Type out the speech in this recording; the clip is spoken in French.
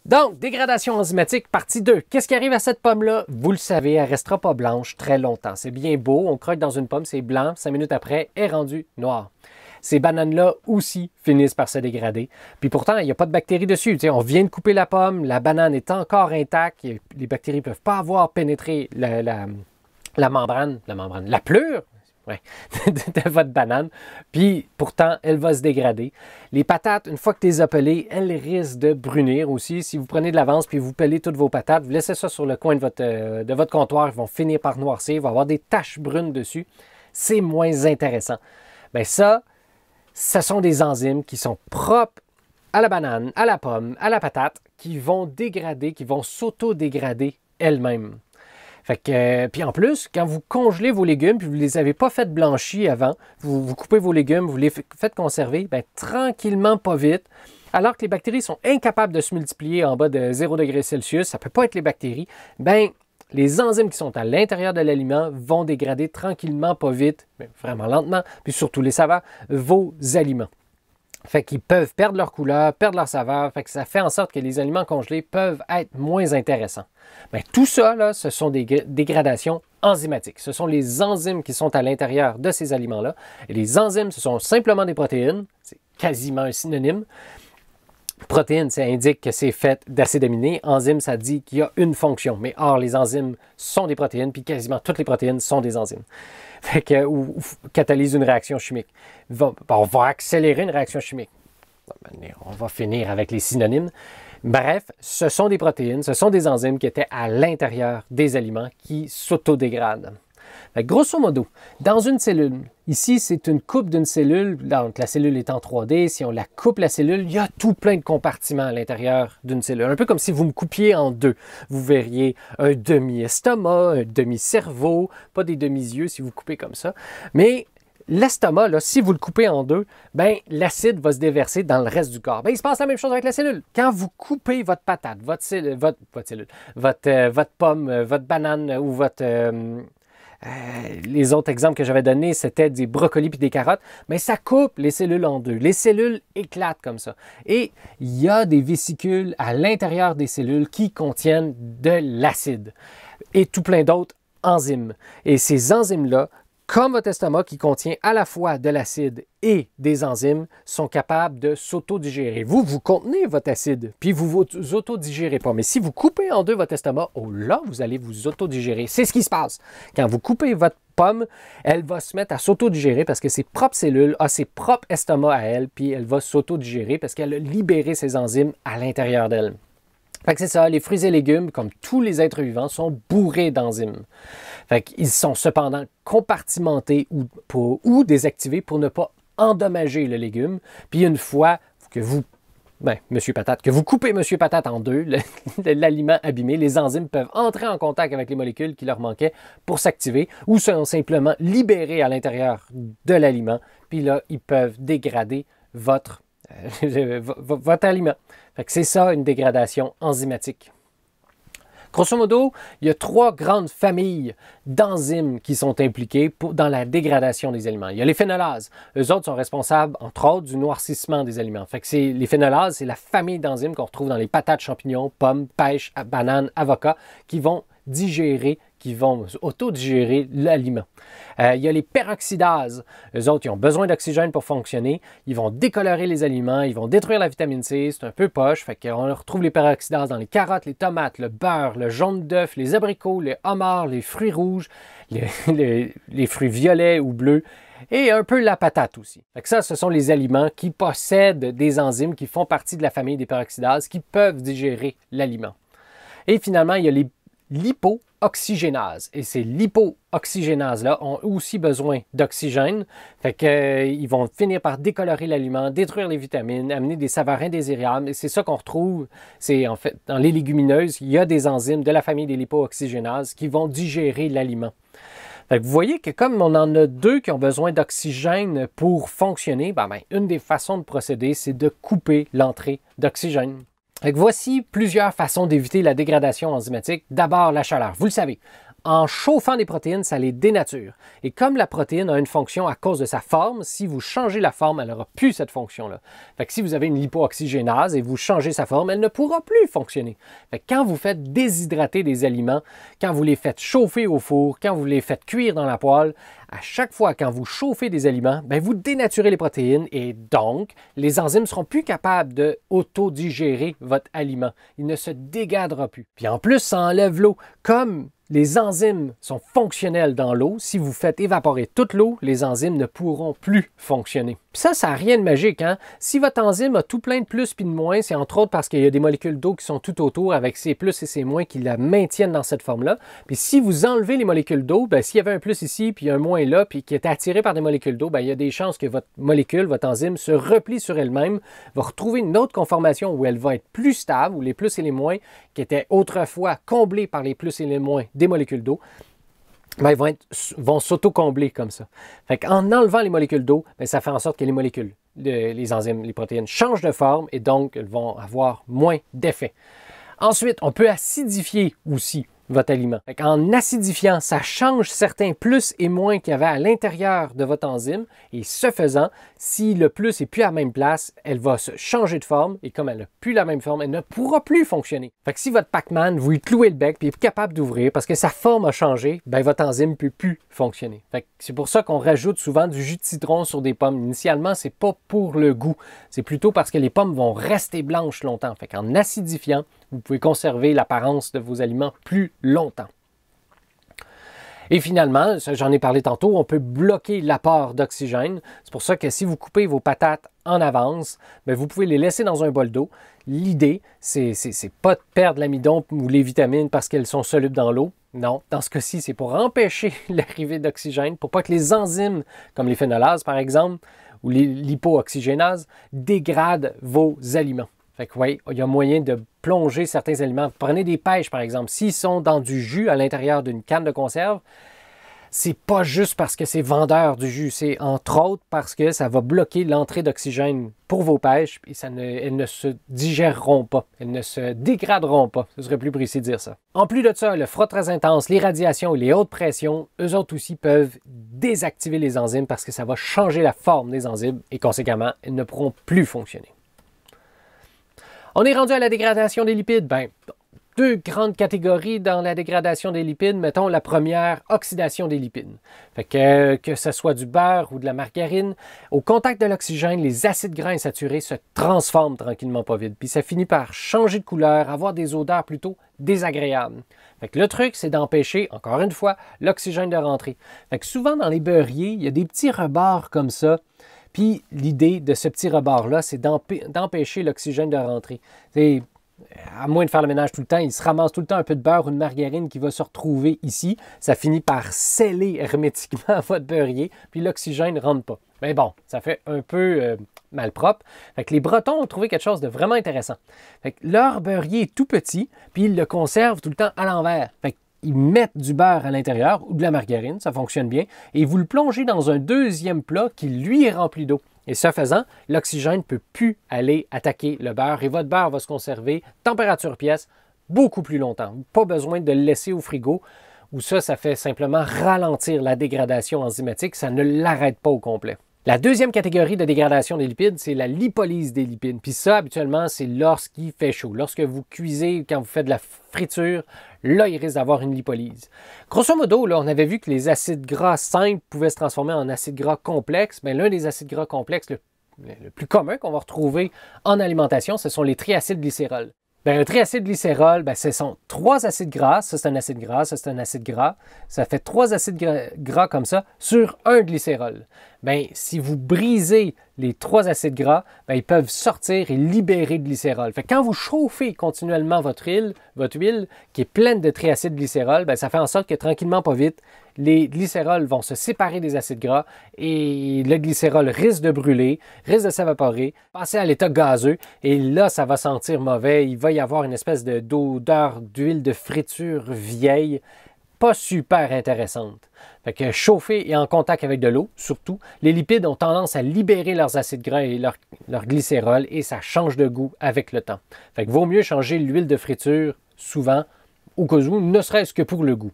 Donc, dégradation enzymatique, partie 2. Qu'est-ce qui arrive à cette pomme-là? Vous le savez, elle ne restera pas blanche très longtemps. C'est bien beau, on croque dans une pomme, c'est blanc, 5 minutes après, elle est rendue noire. Ces bananes-là aussi finissent par se dégrader. Puis pourtant, il n'y a pas de bactéries dessus. Tu sais, on vient de couper la pomme, la banane est encore intacte, les bactéries ne peuvent pas avoir pénétré la membrane, la pleure, ouais, de votre banane. Puis pourtant, elle va se dégrader. Les patates, une fois que tu les as pelées, elles risquent de brunir aussi. Si vous prenez de l'avance puis vous pelez toutes vos patates, vous laissez ça sur le coin de votre comptoir, ils vont finir par noircir, il va y avoir des taches brunes dessus. C'est moins intéressant. Bien ça, ce sont des enzymes qui sont propres à la banane, à la pomme, à la patate, qui vont dégrader, qui vont s'auto-dégrader elles-mêmes. Fait que, puis en plus, quand vous congelez vos légumes, puis vous ne les avez pas fait blanchir avant, vous coupez vos légumes, vous les faites conserver, bien, tranquillement, pas vite, alors que les bactéries sont incapables de se multiplier en bas de 0 degré Celsius, ça ne peut pas être les bactéries, bien, les enzymes qui sont à l'intérieur de l'aliment vont dégrader tranquillement, pas vite, mais vraiment lentement, puis surtout les saveurs, vos aliments. Fait qu'ils peuvent perdre leur couleur, perdre leur saveur, fait que ça fait en sorte que les aliments congelés peuvent être moins intéressants. Bien, tout ça, là, ce sont des dégradations enzymatiques. Ce sont les enzymes qui sont à l'intérieur de ces aliments-là. Et les enzymes, ce sont simplement des protéines, c'est quasiment un synonyme. Protéines, ça indique que c'est fait d'acides aminés. Enzyme, ça dit qu'il y a une fonction. Mais or, les enzymes sont des protéines, puis quasiment toutes les protéines sont des enzymes. Fait que, ou catalysent une réaction chimique. On va accélérer une réaction chimique. On va finir avec les synonymes. Bref, ce sont des protéines, ce sont des enzymes qui étaient à l'intérieur des aliments qui s'autodégradent. Grosso modo, dans une cellule, ici c'est une coupe d'une cellule, donc la cellule est en 3D, si on la coupe la cellule, il y a tout plein de compartiments à l'intérieur d'une cellule. Un peu comme si vous me coupiez en deux. Vous verriez un demi-estomac, un demi-cerveau, pas des demi-yeux si vous coupez comme ça, mais l'estomac, là, si vous le coupez en deux, ben, l'acide va se déverser dans le reste du corps. Ben, il se passe la même chose avec la cellule. Quand vous coupez votre patate, votre pomme, votre banane ou les autres exemples que j'avais donnés, c'était des brocolis puis des carottes, mais ça coupe les cellules en deux. Les cellules éclatent comme ça. Et il y a des vésicules à l'intérieur des cellules qui contiennent de l'acide et tout plein d'autres enzymes. Et ces enzymes-là, comme votre estomac qui contient à la fois de l'acide et des enzymes, sont capables de s'auto-digérer. Vous contenez votre acide, puis vous vous auto-digérez pas. Mais si vous coupez en deux votre estomac, oh là, vous allez vous auto-digérer. C'est ce qui se passe. Quand vous coupez votre pomme, elle va se mettre à s'auto-digérer parce que ses propres cellules ont ses propres estomacs à elle, puis elle va s'auto-digérer parce qu'elle a libéré ses enzymes à l'intérieur d'elle. Fait que c'est ça, les fruits et légumes, comme tous les êtres vivants, sont bourrés d'enzymes. Fait qu'ils sont cependant compartimentés ou désactivés pour ne pas endommager le légume. Puis une fois que vous, Monsieur Patate, que vous coupez Monsieur Patate en deux, l'aliment abîmé, les enzymes peuvent entrer en contact avec les molécules qui leur manquaient pour s'activer ou sont simplement libérées à l'intérieur de l'aliment. Puis là, ils peuvent dégrader votre aliment. Fait que c'est ça, une dégradation enzymatique. Grosso modo, il y a 3 grandes familles d'enzymes qui sont impliquées dans la dégradation des aliments. Il y a les phénolases. Eux autres sont responsables, entre autres, du noircissement des aliments. Fait que les phénolases, c'est la famille d'enzymes qu'on retrouve dans les patates, champignons, pommes, pêches, bananes, avocats, qui vont auto-digérer l'aliment. Il y a les peroxydases. Eux autres, ils ont besoin d'oxygène pour fonctionner. Ils vont décolorer les aliments, ils vont détruire la vitamine C. C'est un peu poche. Fait qu'on retrouve les peroxydases dans les carottes, les tomates, le beurre, le jaune d'œuf, les abricots, les homards, les fruits rouges, les fruits violets ou bleus. Et un peu la patate aussi. Fait que ça, ce sont les aliments qui possèdent des enzymes qui font partie de la famille des peroxydases qui peuvent digérer l'aliment. Et finalement, il y a les lipo-oxygénases. Et ces lipo-oxygénases-là ont aussi besoin d'oxygène. Fait qu'ils vont finir par décolorer l'aliment, détruire les vitamines, amener des saveurs indésirables. Et c'est ça qu'on retrouve. C'est en fait, dans les légumineuses, il y a des enzymes de la famille des lipo-oxygénases qui vont digérer l'aliment. Fait que vous voyez que comme on en a 2 qui ont besoin d'oxygène pour fonctionner, une des façons de procéder, c'est de couper l'entrée d'oxygène. Voici plusieurs façons d'éviter la dégradation enzymatique. D'abord, la chaleur. Vous le savez, En chauffant des protéines, ça les dénature. Et comme la protéine a une fonction à cause de sa forme, si vous changez la forme, elle n'aura plus cette fonction-là. Fait que si vous avez une lipoxygénase et vous changez sa forme, elle ne pourra plus fonctionner. Fait que quand vous faites déshydrater des aliments, quand vous les faites chauffer au four, quand vous les faites cuire dans la poêle, à chaque fois quand vous chauffez des aliments, bien, vous dénaturez les protéines et donc les enzymes ne seront plus capables de auto-digérer votre aliment. Il ne se dégradera plus. Puis en plus, ça enlève l'eau. Comme les enzymes sont fonctionnelles dans l'eau, si vous faites évaporer toute l'eau, les enzymes ne pourront plus fonctionner. Puis ça n'a rien de magique, hein? Si votre enzyme a tout plein de plus puis de moins, c'est entre autres parce qu'il y a des molécules d'eau qui sont tout autour avec ces plus et ces moins qui la maintiennent dans cette forme-là. Puis si vous enlevez les molécules d'eau, bien, s'il y avait un plus ici puis un moins là, puis qui est attiré par des molécules d'eau, bien, il y a des chances que votre molécule, votre enzyme, se replie sur elle-même, va retrouver une autre conformation où elle va être plus stable, où les plus et les moins, qui étaient autrefois comblés par les plus et les moins des molécules d'eau, bien, ils vont s'auto-combler comme ça. Fait qu'en enlevant les molécules d'eau, bien, ça fait en sorte que les molécules, les enzymes, les protéines changent de forme et donc elles vont avoir moins d'effet. Ensuite, on peut acidifier aussi votre aliment. En acidifiant, ça change certains plus et moins qu'il y avait à l'intérieur de votre enzyme et ce faisant, si le plus n'est plus à la même place, elle va se changer de forme et comme elle n'a plus la même forme, elle ne pourra plus fonctionner. Fait que si votre Pac-Man, vous lui clouez le bec et il est plus capable d'ouvrir parce que sa forme a changé, bien, votre enzyme ne peut plus fonctionner. Fait que c'est pour ça qu'on rajoute souvent du jus de citron sur des pommes. Initialement, c'est pas pour le goût, c'est plutôt parce que les pommes vont rester blanches longtemps. Fait qu'en acidifiant, vous pouvez conserver l'apparence de vos aliments plus longtemps. Et finalement, j'en ai parlé tantôt, on peut bloquer l'apport d'oxygène. C'est pour ça que si vous coupez vos patates en avance, bien, vous pouvez les laisser dans un bol d'eau. L'idée, c'est pas de perdre l'amidon ou les vitamines parce qu'elles sont solubles dans l'eau. Non, dans ce cas-ci, c'est pour empêcher l'arrivée d'oxygène, pour pas que les enzymes, comme les phénolases par exemple, ou l'hypooxygénase, dégradent vos aliments. Fait que oui, il y a moyen de plonger certains aliments. Prenez des pêches, par exemple. S'ils sont dans du jus à l'intérieur d'une canne de conserve, c'est pas juste parce que c'est vendeur du jus. C'est entre autres parce que ça va bloquer l'entrée d'oxygène pour vos pêches et elles ne se digéreront pas. Elles ne se dégraderont pas. Ce serait plus précis de dire ça. En plus de ça, le froid très intense, les radiations et les hautes pressions, eux autres aussi peuvent désactiver les enzymes parce que ça va changer la forme des enzymes et conséquemment, elles ne pourront plus fonctionner. On est rendu à la dégradation des lipides. Bien, deux grandes catégories dans la dégradation des lipides. Mettons la première, oxydation des lipides. Fait que ce soit du beurre ou de la margarine, au contact de l'oxygène, les acides gras insaturés se transforment tranquillement pas vite. Puis ça finit par changer de couleur, avoir des odeurs plutôt désagréables. Fait que le truc, c'est d'empêcher, encore une fois, l'oxygène de rentrer. Fait que souvent dans les beurriers, il y a des petits rebords comme ça. Puis l'idée de ce petit rebord-là, c'est d'empêcher l'oxygène de rentrer. C'est, à moins de faire le ménage tout le temps, il se ramasse tout le temps un peu de beurre ou de margarine qui va se retrouver ici. Ça finit par sceller hermétiquement votre beurrier, puis l'oxygène ne rentre pas. Mais bon, ça fait un peu malpropre. Fait que les Bretons ont trouvé quelque chose de vraiment intéressant. Fait que leur beurrier est tout petit, puis ils le conservent tout le temps à l'envers. Fait que ils mettent du beurre à l'intérieur ou de la margarine, ça fonctionne bien, et vous le plongez dans un deuxième plat qui, lui, est rempli d'eau. Et ce faisant, l'oxygène ne peut plus aller attaquer le beurre et votre beurre va se conserver, température pièce, beaucoup plus longtemps. Pas besoin de le laisser au frigo, où ça fait simplement ralentir la dégradation enzymatique, ça ne l'arrête pas au complet. La deuxième catégorie de dégradation des lipides, c'est la lipolyse des lipides. Puis ça, habituellement, c'est lorsqu'il fait chaud. Lorsque vous cuisez, quand vous faites de la friture, là, il risque d'avoir une lipolyse. Grosso modo, là, on avait vu que les acides gras simples pouvaient se transformer en acides gras complexes. Mais l'un des acides gras complexes le plus commun qu'on va retrouver en alimentation, ce sont les triacylglycérols. Bien, un triacylglycérol, ce sont 3 acides gras. Ça, c'est un acide gras. Ça, c'est un acide gras. Ça fait 3 acides gras comme ça sur un glycérol. Bien, si vous brisez les 3 acides gras, bien, ils peuvent sortir et libérer de glycérol. Fait que quand vous chauffez continuellement votre huile qui est pleine de triacylglycérol, bien, ça fait en sorte que tranquillement, pas vite, les glycérols vont se séparer des acides gras et le glycérol risque de brûler, risque de s'évaporer, passer à l'état gazeux et là, ça va sentir mauvais. Il va y avoir une espèce d'odeur d'huile de friture vieille, pas super intéressante. Fait que chauffer et en contact avec de l'eau, surtout, les lipides ont tendance à libérer leurs acides gras et leur glycérol et ça change de goût avec le temps. Fait que vaut mieux changer l'huile de friture souvent, au cas où, ne serait-ce que pour le goût.